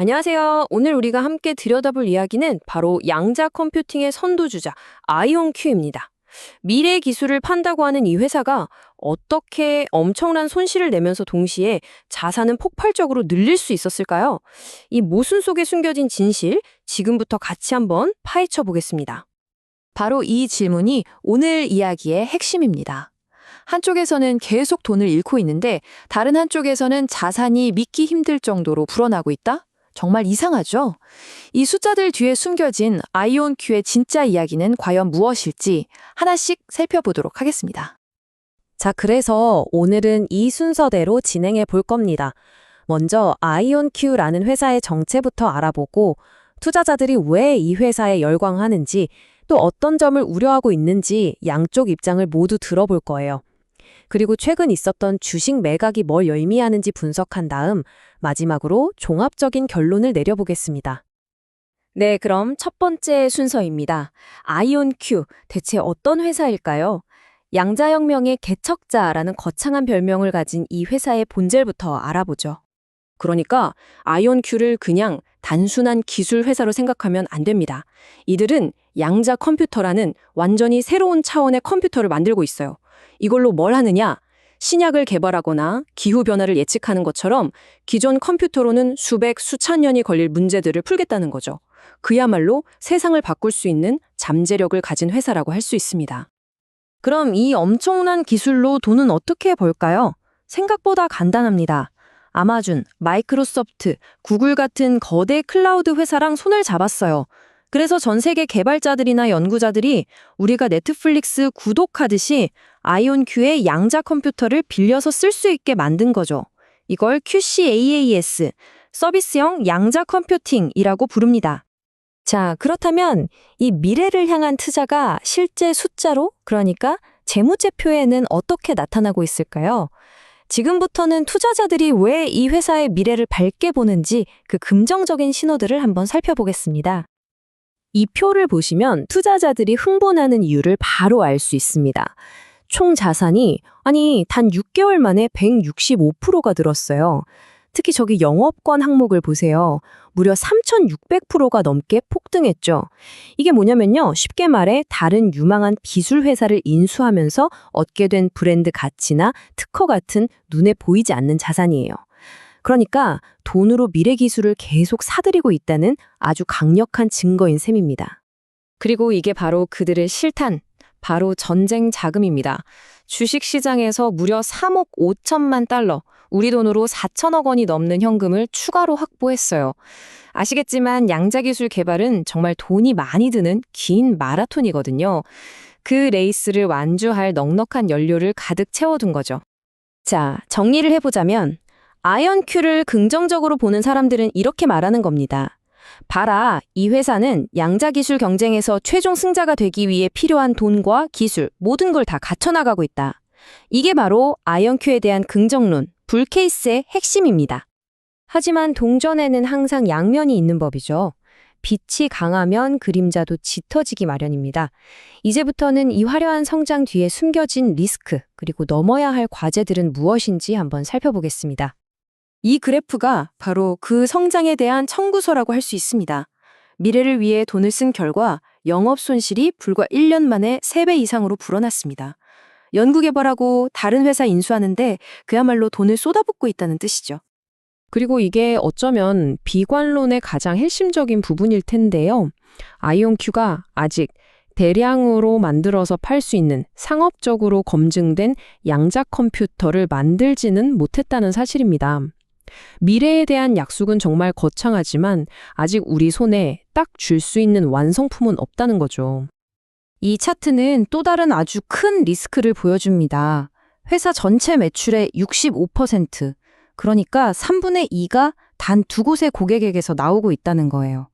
안녕하세요. 오늘 우리가 함께 들여다볼 이야기는 바로 양자 컴퓨팅의 선두주자 아이온큐입니다. 미래 기술을 판다고 하는 이 회사가 어떻게 엄청난 손실을 내면서 동시에 자산은 폭발적으로 늘릴 수 있었을까요? 이 모순 속에 숨겨진 진실, 지금부터 같이 한번 파헤쳐 보겠습니다. 바로 이 질문이 오늘 이야기의 핵심입니다. 한쪽에서는 계속 돈을 잃고 있는데 다른 한쪽에서는 자산이 믿기 힘들 정도로 불어나고 있다? 정말 이상하죠? 이 숫자들 뒤에 숨겨진 아이온큐의 진짜 이야기는 과연 무엇일지 하나씩 살펴보도록 하겠습니다. 자, 그래서 오늘은 이 순서대로 진행해 볼 겁니다. 먼저 아이온큐라는 회사의 정체부터 알아보고 투자자들이 왜 이 회사에 열광하는지 또 어떤 점을 우려하고 있는지 양쪽 입장을 모두 들어볼 거예요. 그리고 최근 있었던 주식 매각이 뭘 의미하는지 분석한 다음 마지막으로 종합적인 결론을 내려보겠습니다. 네, 그럼 첫 번째 순서입니다. 아이온큐, 대체 어떤 회사일까요? 양자혁명의 개척자라는 거창한 별명을 가진 이 회사의 본질부터 알아보죠. 그러니까 아이온큐를 그냥 단순한 기술 회사로 생각하면 안 됩니다. 이들은 양자 컴퓨터라는 완전히 새로운 차원의 컴퓨터를 만들고 있어요. 이걸로 뭘 하느냐? 신약을 개발하거나 기후변화를 예측하는 것처럼 기존 컴퓨터로는 수백, 수천 년이 걸릴 문제들을 풀겠다는 거죠. 그야말로 세상을 바꿀 수 있는 잠재력을 가진 회사라고 할 수 있습니다. 그럼 이 엄청난 기술로 돈은 어떻게 벌까요? 생각보다 간단합니다. 아마존, 마이크로소프트, 구글 같은 거대 클라우드 회사랑 손을 잡았어요. 그래서 전 세계 개발자들이나 연구자들이 우리가 넷플릭스 구독하듯이 아이온큐의 양자 컴퓨터를 빌려서 쓸 수 있게 만든 거죠. 이걸 QCaaS, 서비스형 양자 컴퓨팅이라고 부릅니다. 자, 그렇다면 이 미래를 향한 투자가 실제 숫자로, 그러니까 재무제표에는 어떻게 나타나고 있을까요? 지금부터는 투자자들이 왜 이 회사의 미래를 밝게 보는지 그 긍정적인 신호들을 한번 살펴보겠습니다. 이 표를 보시면 투자자들이 흥분하는 이유를 바로 알 수 있습니다. 총 자산이 단 6개월 만에 165%가 늘었어요. 특히 저기 영업권 항목을 보세요. 무려 3,600%가 넘게 폭등했죠. 이게 뭐냐면요. 쉽게 말해 다른 유망한 기술 회사를 인수하면서 얻게 된 브랜드 가치나 특허 같은 눈에 보이지 않는 자산이에요. 그러니까 돈으로 미래 기술을 계속 사들이고 있다는 아주 강력한 증거인 셈입니다. 그리고 이게 바로 그들의 실탄, 바로 전쟁 자금입니다. 주식시장에서 무려 3억 5천만 달러, 우리 돈으로 4천억 원이 넘는 현금을 추가로 확보했어요. 아시겠지만 양자기술 개발은 정말 돈이 많이 드는 긴 마라톤이거든요. 그 레이스를 완주할 넉넉한 연료를 가득 채워둔 거죠. 자, 정리를 해보자면 아이온큐를 긍정적으로 보는 사람들은 이렇게 말하는 겁니다. 봐라, 이 회사는 양자기술 경쟁에서 최종 승자가 되기 위해 필요한 돈과 기술, 모든 걸 다 갖춰나가고 있다. 이게 바로 아이온큐에 대한 긍정론, 불케이스의 핵심입니다. 하지만 동전에는 항상 양면이 있는 법이죠. 빛이 강하면 그림자도 짙어지기 마련입니다. 이제부터는 이 화려한 성장 뒤에 숨겨진 리스크, 그리고 넘어야 할 과제들은 무엇인지 한번 살펴보겠습니다. 이 그래프가 바로 그 성장에 대한 청구서라고 할 수 있습니다. 미래를 위해 돈을 쓴 결과 영업 손실이 불과 1년 만에 3배 이상으로 불어났습니다. 연구개발하고 다른 회사 인수하는데 그야말로 돈을 쏟아붓고 있다는 뜻이죠. 그리고 이게 어쩌면 비관론의 가장 핵심적인 부분일 텐데요. 아이온큐가 아직 대량으로 만들어서 팔 수 있는 상업적으로 검증된 양자 컴퓨터를 만들지는 못했다는 사실입니다. 미래에 대한 약속은 정말 거창하지만 아직 우리 손에 딱 줄 수 있는 완성품은 없다는 거죠. 이 차트는 또 다른 아주 큰 리스크를 보여줍니다. 회사 전체 매출의 65%, 그러니까 3분의 2가 단 두 곳의 고객에게서 나오고 있다는 거예요.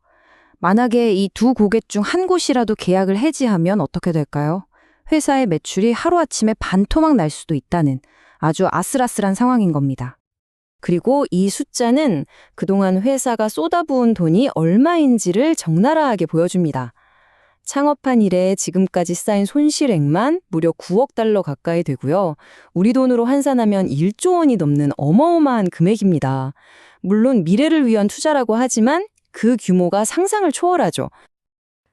만약에 이 두 고객 중 한 곳이라도 계약을 해지하면 어떻게 될까요? 회사의 매출이 하루아침에 반토막 날 수도 있다는 아주 아슬아슬한 상황인 겁니다. 그리고 이 숫자는 그동안 회사가 쏟아부은 돈이 얼마인지를 적나라하게 보여줍니다. 창업한 이래 지금까지 쌓인 손실액만 무려 9억 달러 가까이 되고요. 우리 돈으로 환산하면 1조 원이 넘는 어마어마한 금액입니다. 물론 미래를 위한 투자라고 하지만 그 규모가 상상을 초월하죠.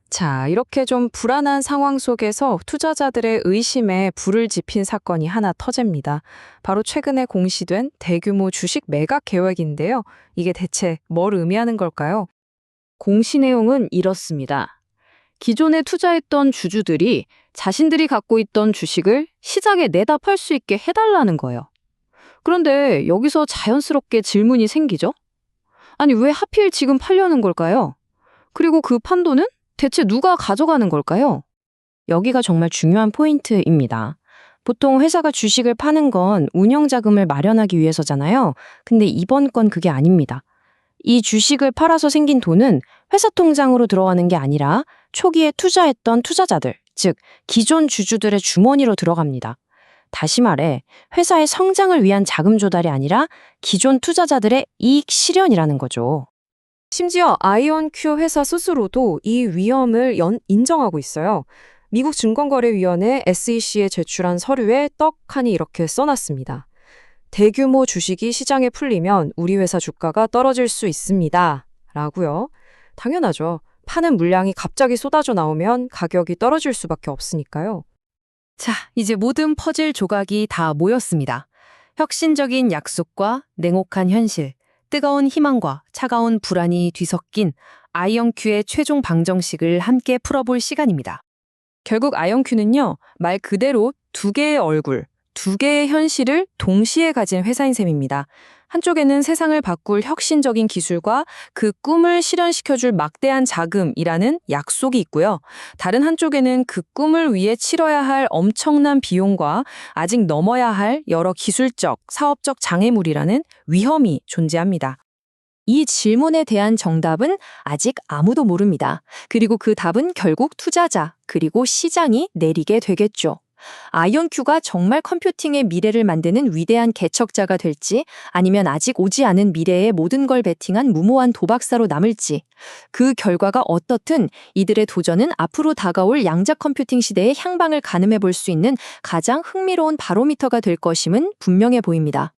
자, 이렇게 좀 불안한 상황 속에서 투자자들의 의심에 불을 지핀 사건이 하나 터집니다. 바로 최근에 공시된 대규모 주식 매각 계획인데요. 이게 대체 뭘 의미하는 걸까요? 공시 내용은 이렇습니다. 기존에 투자했던 주주들이 자신들이 갖고 있던 주식을 시장에 내다 팔 수 있게 해달라는 거예요. 그런데 여기서 자연스럽게 질문이 생기죠? 아니, 왜 하필 지금 팔려는 걸까요? 그리고 그 판도는 대체 누가 가져가는 걸까요? 여기가 정말 중요한 포인트입니다. 보통 회사가 주식을 파는 건 운영 자금을 마련하기 위해서잖아요. 근데 이번 건 그게 아닙니다. 이 주식을 팔아서 생긴 돈은 회사 통장으로 들어가는 게 아니라 초기에 투자했던 투자자들, 즉 기존 주주들의 주머니로 들어갑니다. 다시 말해 회사의 성장을 위한 자금 조달이 아니라 기존 투자자들의 이익 실현이라는 거죠. 심지어 아이온큐 회사 스스로도 이 위험을 인정하고 있어요. 미국 증권거래위원회 SEC에 제출한 서류에 떡하니 이렇게 써놨습니다. 대규모 주식이 시장에 풀리면 우리 회사 주가가 떨어질 수 있습니다. 라고요. 당연하죠. 파는 물량이 갑자기 쏟아져 나오면 가격이 떨어질 수밖에 없으니까요. 자, 이제 모든 퍼즐 조각이 다 모였습니다. 혁신적인 약속과 냉혹한 현실, 뜨거운 희망과 차가운 불안이 뒤섞인 아이언큐의 최종 방정식을 함께 풀어볼 시간입니다. 결국 아이언큐는요, 말 그대로 두 개의 얼굴, 두 개의 현실을 동시에 가진 회사인 셈입니다. 한쪽에는 세상을 바꿀 혁신적인 기술과 그 꿈을 실현시켜줄 막대한 자금이라는 약속이 있고요. 다른 한쪽에는 그 꿈을 위해 치러야 할 엄청난 비용과 아직 넘어야 할 여러 기술적, 사업적 장애물이라는 위험이 존재합니다. 이 질문에 대한 정답은 아직 아무도 모릅니다. 그리고 그 답은 결국 투자자, 그리고 시장이 내리게 되겠죠. 아이언큐가 정말 컴퓨팅의 미래를 만드는 위대한 개척자가 될지 아니면 아직 오지 않은 미래의 모든 걸 베팅한 무모한 도박사로 남을지 그 결과가 어떻든 이들의 도전은 앞으로 다가올 양자 컴퓨팅 시대의 향방을 가늠해 볼 수 있는 가장 흥미로운 바로미터가 될 것임은 분명해 보입니다.